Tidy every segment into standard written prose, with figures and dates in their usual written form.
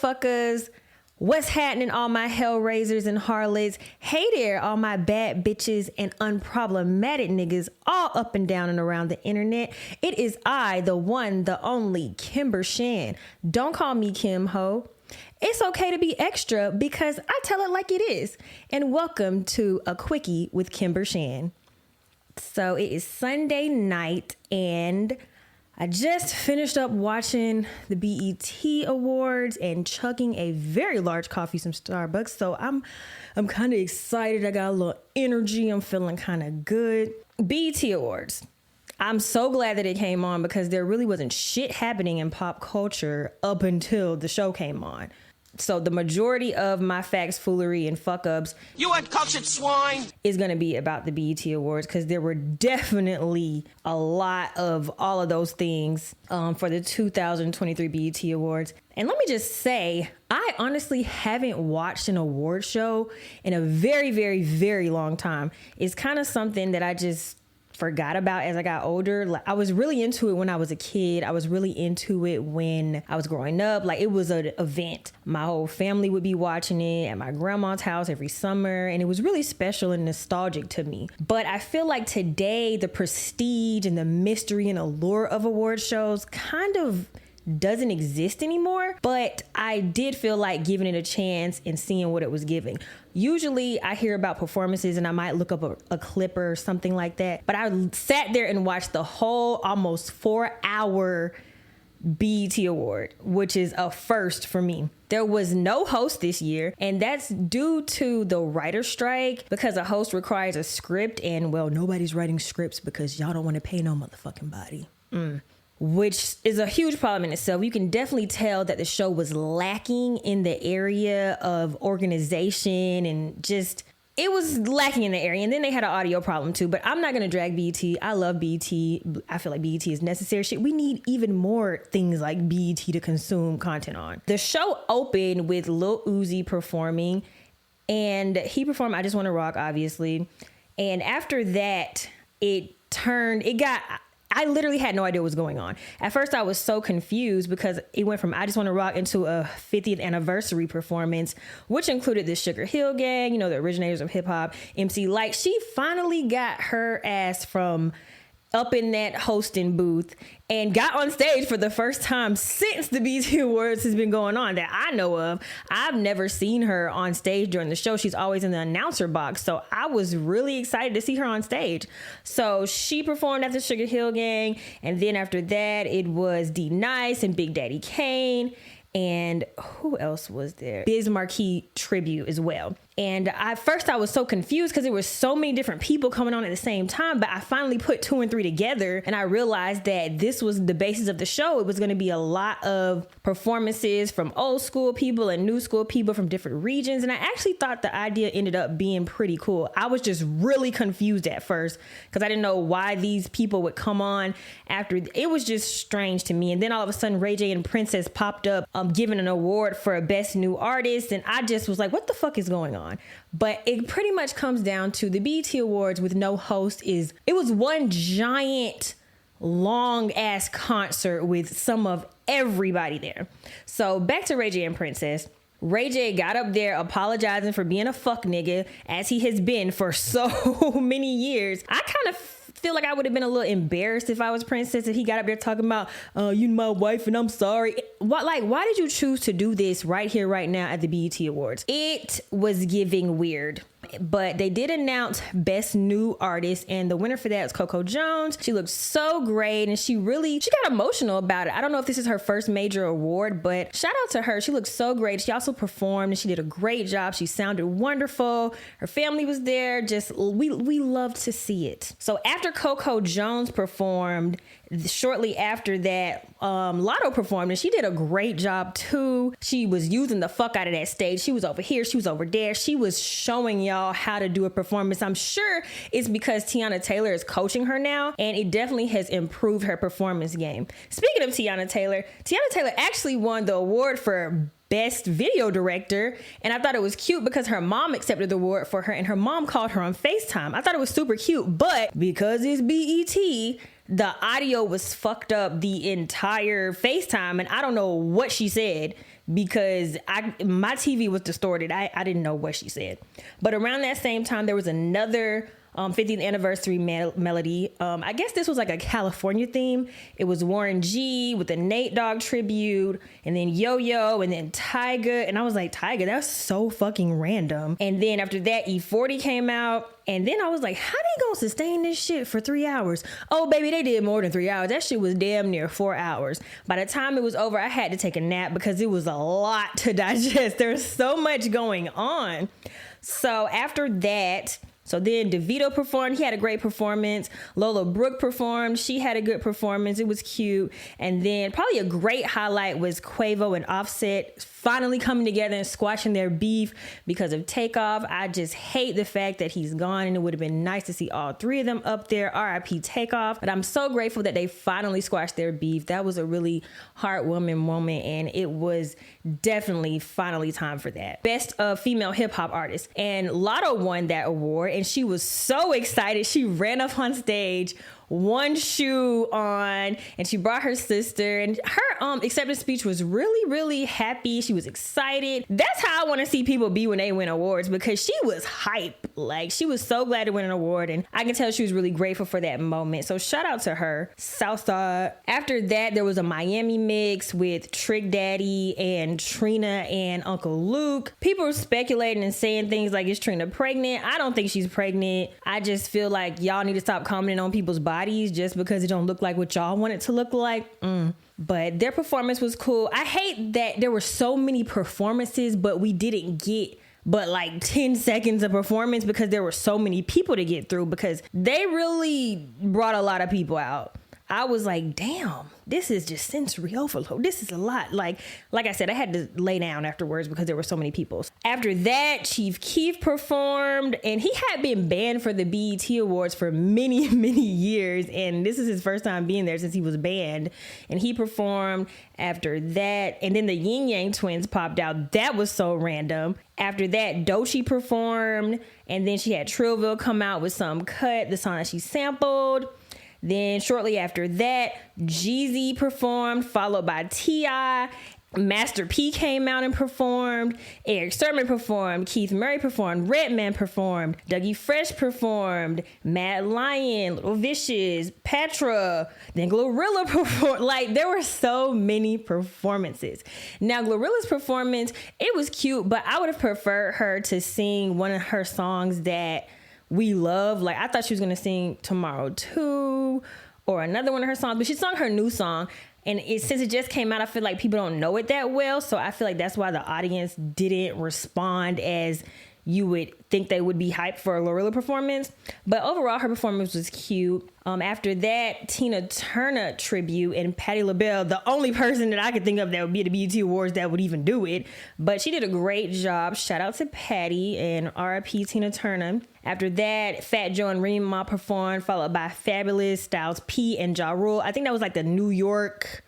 motherfuckers. What's happening, all my hellraisers and harlots? Hey there, all my bad bitches and unproblematic niggas all up and down and around the internet. It is I, the one, the only, Kimber Shan. Don't call me Kim Ho. It's okay to be extra because I tell it like it is. And welcome to A Quickie with Kimber Shan. So it is Sunday night and I just finished up watching the BET Awards and chugging a very large coffee from Starbucks. So I'm kind of excited. I got a little energy. I'm feeling kind of good. BET Awards. I'm so glad that it came on because there really wasn't shit happening in pop culture up until the show came on. So the majority of my facts, foolery, and fuck-ups, you uncultured swine, is going to be about the BET Awards because there were definitely a lot of all of those things for the 2023 BET Awards. And let me just say, I honestly haven't watched an award show in a very, very, very long time. It's kind of something that I just forgot about as I got older. Like, I was really into it when I was a kid. I was really into it when I was growing up. Like, it was an event. My whole family would be watching it at my grandma's house every summer, and it was really special and nostalgic to me. But I feel like today the prestige and the mystery and allure of award shows kind of doesn't exist anymore, but I did feel like giving it a chance and seeing what it was giving. Usually I hear about performances and I might look up a clip or something like that, but I sat there and watched the whole almost 4-hour BET Award, which is a first for me. There was no host this year, and that's due to the writer's strike because a host requires a script, and well, nobody's writing scripts because y'all don't want to pay no motherfucking body. Which is a huge problem in itself. You can definitely tell that the show was lacking in the area of organization and just, it was lacking in the area. And then they had an audio problem too, but I'm not going to drag BET. I love BET. I feel like BET is necessary shit. We need even more things like BET to consume content on. The show opened with Lil Uzi performing, and he performed I Just Wanna Rock, obviously. And after that, I literally had no idea what was going on. At first, I was so confused because it went from I Just Want to Rock into a 50th anniversary performance, which included the Sugar Hill Gang, you know, the originators of hip hop, MC Lyte. She finally got her ass from up in that hosting booth and got on stage for the first time since the BET Awards has been going on that I know of. I've never seen her on stage during the show. She's always in the announcer box. So I was really excited to see her on stage. So she performed at the Sugar Hill Gang. And then after that, it was D Nice and Big Daddy Kane. And who else was there? Biz Markie tribute as well. And at first I was so confused because there were so many different people coming on at the same time, but I finally put 2 and 3 together and I realized that this was the basis of the show. It was going to be a lot of performances from old school people and new school people from different regions. And I actually thought the idea ended up being pretty cool. I was just really confused at first because I didn't know why these people would come on after. It was just strange to me. And then all of a sudden Ray J and Princess popped up giving an award for a best new artist. And I just was like, what the fuck is going on? But it pretty much comes down to the BET Awards with no host. It was one giant long ass concert with some of everybody there. So back to Ray J and Princess. Ray J got up there apologizing for being a fuck nigga as he has been for so many years. I kind of feel like I would have been a little embarrassed if I was Princess, if he got up there talking about, you my wife and I'm sorry. Why did you choose to do this right here, right now at the BET Awards? It was giving weird. But they did announce Best New Artist, and the winner for that was Coco Jones. She looked so great, and she got emotional about it. I don't know if this is her first major award, but shout out to her. She looked so great. She also performed, and she did a great job. She sounded wonderful. Her family was there. Just, we loved to see it. So after Coco Jones performed, shortly after that, Lotto performed, and she did a great job too. She was using the fuck out of that stage. She was over here, she was over there. She was showing y'all how to do a performance. I'm sure it's because Teyana Taylor is coaching her now, and it definitely has improved her performance game. Speaking of Teyana Taylor actually won the award for Best Video Director, and I thought it was cute because her mom accepted the award for her, and her mom called her on FaceTime. I thought it was super cute, but because it's BET, the audio was fucked up the entire FaceTime, and I don't know what she said. because my TV was distorted. I didn't know what she said. But around that same time, there was another 50th anniversary melody. I guess this was like a California theme. It was Warren G with the Nate Dogg tribute, and then Yo-Yo, and then Tyga. And I was like, Tyga, that's so fucking random. And then after that, E40 came out. And then I was like, how they gonna sustain this shit for 3 hours? Oh, baby, they did more than 3 hours. That shit was damn near 4 hours. By the time it was over, I had to take a nap because it was a lot to digest. There's so much going on. So after that, so then DeVito performed. He had a great performance. Lola Brooke performed. She had a good performance. It was cute. And then probably a great highlight was Quavo and Offset finally coming together and squashing their beef because of Takeoff. I just hate the fact that he's gone, and it would have been nice to see all three of them up there. R.I.P. Takeoff. But I'm so grateful that they finally squashed their beef. That was a really heartwarming moment, and it was definitely finally time for that. Best of female hip hop artist. And Lotto won that award, and she was so excited. She ran up on stage, one shoe on, and she brought her sister, and her acceptance speech was really, really happy. She was excited. That's how I want to see people be when they win awards, because she was hype. Like, she was so glad to win an award, and I can tell she was really grateful for that moment. So shout out to her. Southside. After that, there was a Miami mix with Trick Daddy and Trina and Uncle Luke. People were speculating and saying things like, is Trina pregnant? I don't think she's pregnant. I just feel like y'all need to stop commenting on people's bodies just because it don't look like what y'all want it to look like. But their performance was cool. I hate that there were so many performances, but we didn't get but like 10 seconds of performance because there were so many people to get through, because they really brought a lot of people out. I was like, damn, this is just sensory overload. This is a lot. Like I said, I had to lay down afterwards because there were so many people. After that, Chief Keef performed, and he had been banned for the BET Awards for many, many years. And this is his first time being there since he was banned. And he performed after that. And then the Yin Yang Twins popped out. That was so random. After that, Doechii performed. And then she had Trillville come out with Some Cut, the song that she sampled. Then shortly after that, Jeezy performed, followed by T.I. Master P came out and performed. Eric Sermon performed. Keith Murray performed. Redman performed. Dougie Fresh performed. Mad Lion, Little Vicious, Petra. Then Glorilla performed. Like, there were so many performances. Now, Glorilla's performance, it was cute, but I would have preferred her to sing one of her songs that we love. Like, I thought she was gonna sing Tomorrow Too or another one of her songs, but she sung her new song, and since it just came out, I feel like people don't know it that well, so I feel like that's why the audience didn't respond as you would think they would be hyped for a Glorilla performance. But overall, her performance was cute. After that, Tina Turner tribute and Patti LaBelle, the only person that I could think of that would be at the BET Awards that would even do it. But she did a great job. Shout out to Patti and R.I.P. Tina Turner. After that, Fat Joe and Remy Ma performed, followed by Fabulous, Styles P, and Ja Rule. I think that was like the New York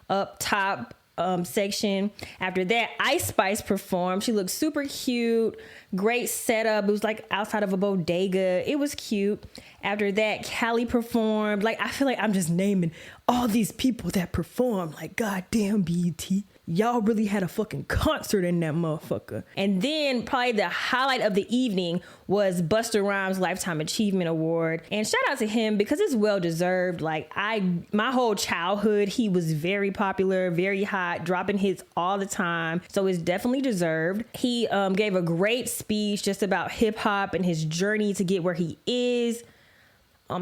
up top section. After that, Ice Spice performed. She looked super cute. Great setup. It was like outside of a bodega. It was cute. After that, Callie performed. Like, I feel like I'm just naming all these people that performed. Like, goddamn BET. Y'all really had a fucking concert in that motherfucker. And then probably the highlight of the evening was Busta Rhymes' Lifetime Achievement Award. And shout out to him because it's well deserved. Like, my whole childhood, he was very popular, very hot, dropping hits all the time. So it's definitely deserved. He gave a great speech just about hip hop and his journey to get where he is.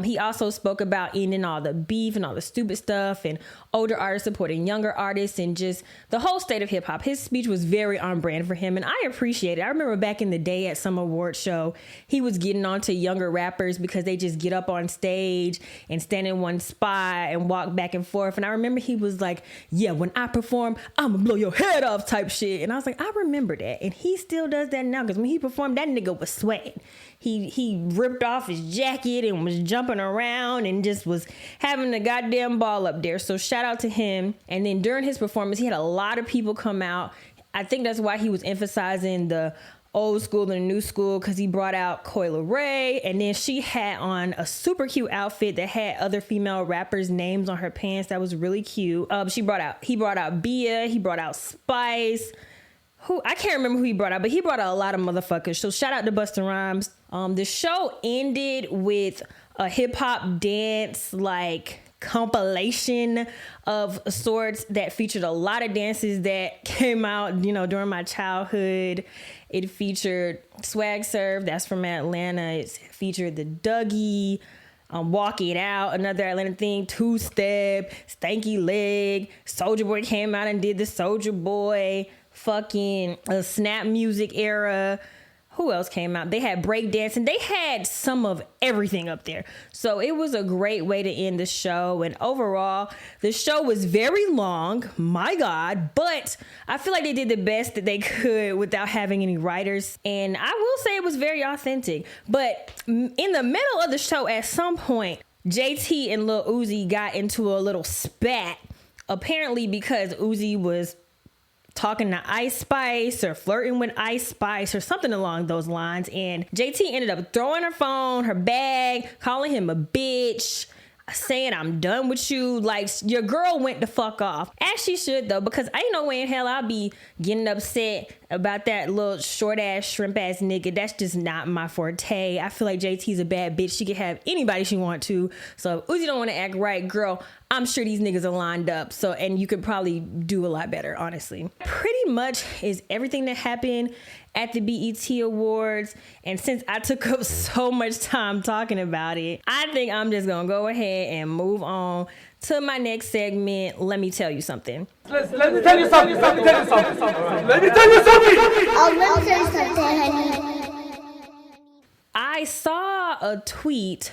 He also spoke about ending all the beef and all the stupid stuff and older artists supporting younger artists and just the whole state of hip hop. His speech was very on brand for him, and I appreciate it. I remember back in the day at some award show, he was getting on to younger rappers because they just get up on stage and stand in one spot and walk back and forth. And I remember he was like, yeah, when I perform, I'm gonna blow your head off type shit. And I was like, I remember that. And he still does that now, because when he performed, that nigga was sweating. He ripped off his jacket and was jumping around and just was having a goddamn ball up there. So shout out to him. And then during his performance, he had a lot of people come out. I think that's why he was emphasizing the old school and new school because he brought out Coyle Ray, and then she had on a super cute outfit that had other female rappers' names on her pants. That was really cute. He brought out Bia, he brought out Spice. I can't remember who he brought out, but he brought out a lot of motherfuckers. So shout out to Busta Rhymes. The show ended with a hip hop dance like compilation of sorts that featured a lot of dances that came out, during my childhood. It featured Swag Surf, that's from Atlanta. It featured the Dougie, Walk It Out, another Atlanta thing, Two Step, Stanky Leg. Soulja Boy came out and did the Soulja Boy, fucking Snap Music era. Who else came out? They had breakdancing. They had some of everything up there. So it was a great way to end the show. And overall, the show was very long. My God. But I feel like they did the best that they could without having any writers. And I will say it was very authentic. But in the middle of the show, at some point, JT and Lil Uzi got into a little spat. Apparently because Uzi was talking to Ice Spice or flirting with Ice Spice or something along those lines. And JT ended up throwing her phone, her bag, calling him a bitch, saying, I'm done with you. Like, your girl went the fuck off. As she should, though, because ain't no way in hell I'll be getting upset about that little short ass shrimp ass nigga. That's just not my forte. I feel like JT's a bad bitch. She can have anybody she want to. So if Uzi don't want to act right, girl, I'm sure these niggas are lined up. So, and you could probably do a lot better, honestly. Pretty much is everything that happened at the BET Awards. And since I took up so much time talking about it, I think I'm just gonna go ahead and move on to my next segment. Let me tell you something. Let me tell you something. Let me tell you something. Let me tell you something. Let me tell you something, honey. I saw a tweet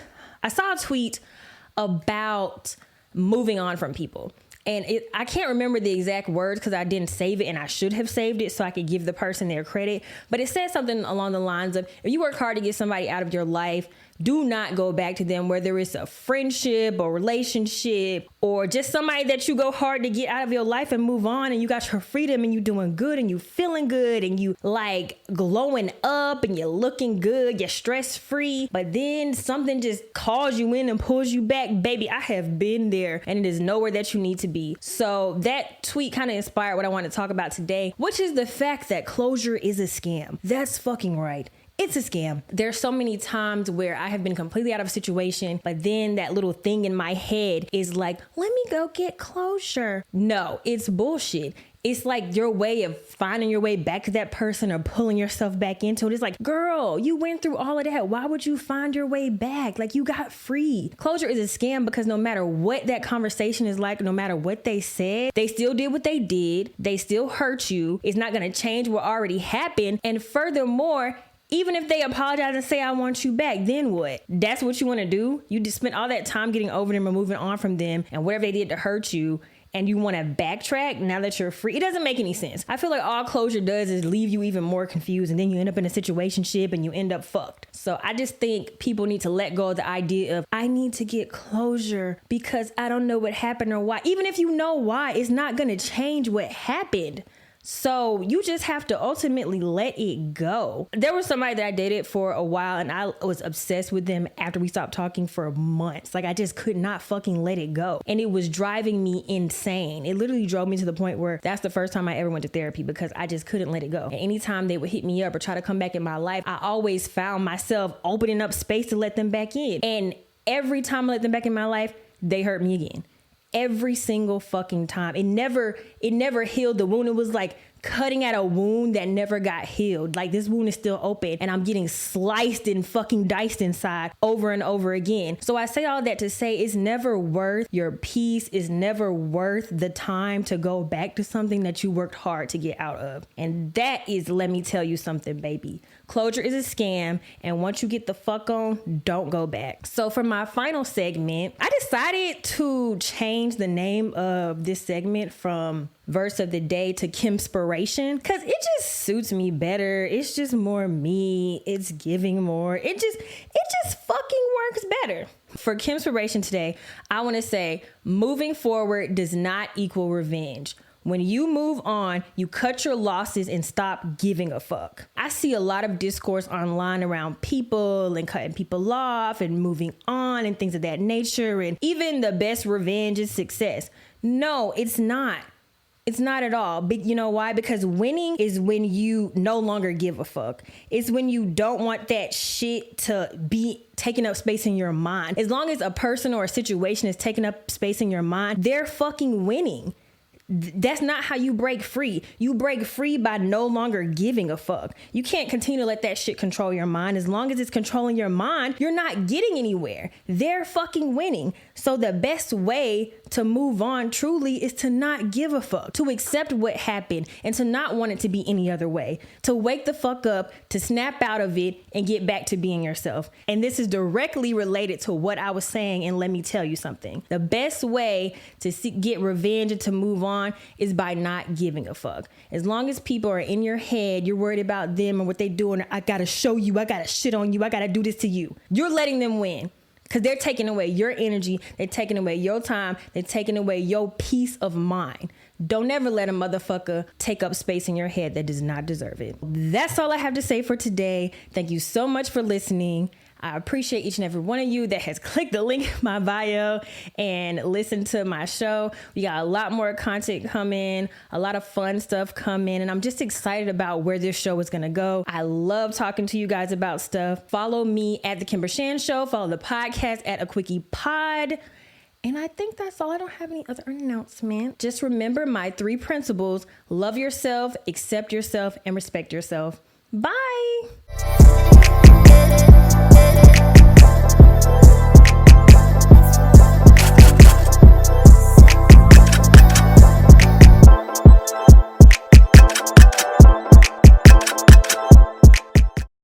about moving on from people. And I can't remember the exact words because I didn't save it, and I should have saved it so I could give the person their credit. But it said something along the lines of, if you work hard to get somebody out of your life, do not go back to them, whether it's a friendship or relationship or just somebody that you go hard to get out of your life and move on, and you got your freedom and you doing good and you feeling good and you like glowing up and you're looking good, you're stress free, but then something just calls you in and pulls you back. Baby, I have been there, and it is nowhere that you need to be. So that tweet kind of inspired what I want to talk about today, which is the fact that closure is a scam. That's fucking right. It's a scam. There's so many times where I have been completely out of a situation, but then that little thing in my head is like, let me go get closure. No, it's bullshit. It's like your way of finding your way back to that person or pulling yourself back into it. It's like, girl, you went through all of that. Why would you find your way back? Like, you got free. Closure is a scam because no matter what that conversation is like, no matter what they said, they still did what they did. They still hurt you. It's not going to change what already happened. And furthermore, even if they apologize and say, I want you back, then what? That's what you want to do? You just spent all that time getting over them or moving on from them and whatever they did to hurt you, and you want to backtrack now that you're free? It doesn't make any sense. I feel like all closure does is leave you even more confused, and then you end up in a situationship and you end up fucked. So I just think people need to let go of the idea of, I need to get closure because I don't know what happened or why. Even if you know why, it's not going to change what happened. So you just have to ultimately let it go. There was somebody that I dated for a while, and I was obsessed with them after we stopped talking for months. Like, I just could not fucking let it go. And it was driving me insane. It literally drove me to the point where that's the first time I ever went to therapy because I just couldn't let it go. And anytime they would hit me up or try to come back in my life, I always found myself opening up space to let them back in. And every time I let them back in my life, they hurt me again. Every single fucking time. It never healed the wound. It was like cutting at a wound that never got healed. Like, this wound is still open and I'm getting sliced and fucking diced inside over and over again. So I say all that to say it's never worth your peace. It's never worth the time to go back to something that you worked hard to get out of. And that is, let me tell you something, baby. Closure is a scam, and once you get the fuck on, don't go back. So for my final segment, I decided to change the name of this segment from Verse of the Day to Kimspiration because it just suits me better. It's just more me. It's giving more. It just fucking works better. For Kimspiration today, I want to say moving forward does not equal revenge. When you move on, you cut your losses and stop giving a fuck. I see a lot of discourse online around people and cutting people off and moving on and things of that nature. And even the best revenge is success. No, it's not. It's not at all. But you know why? Because winning is when you no longer give a fuck. It's when you don't want that shit to be taking up space in your mind. As long as a person or a situation is taking up space in your mind, they're fucking winning. That's not how you break free. You break free by no longer giving a fuck. You can't continue to let that shit control your mind. As long as it's controlling your mind, you're not getting anywhere. They're fucking winning. So the best way to move on truly is to not give a fuck, to accept what happened and to not want it to be any other way, to wake the fuck up, to snap out of it and get back to being yourself. And this is directly related to what I was saying. And let me tell you something. The best way to get revenge and to move on is by not giving a fuck. As long as people are in your head, you're worried about them and what they do, and I gotta show you, I gotta shit on you, I gotta do this to you. You're letting them win because they're taking away your energy, they're taking away your time, they're taking away your peace of mind. Don't ever let a motherfucker take up space in your head that does not deserve it. That's all I have to say for today. Thank you so much for listening. I appreciate each and every one of you that has clicked the link in my bio and listened to my show. We got a lot more content coming, a lot of fun stuff coming, and I'm just excited about where this show is going to go. I love talking to you guys about stuff. Follow me at The Kimber Shan Show. Follow the podcast at A Quickie Pod. And I think that's all. I don't have any other announcement. Just remember my 3 principles: love yourself, accept yourself, and respect yourself. Bye.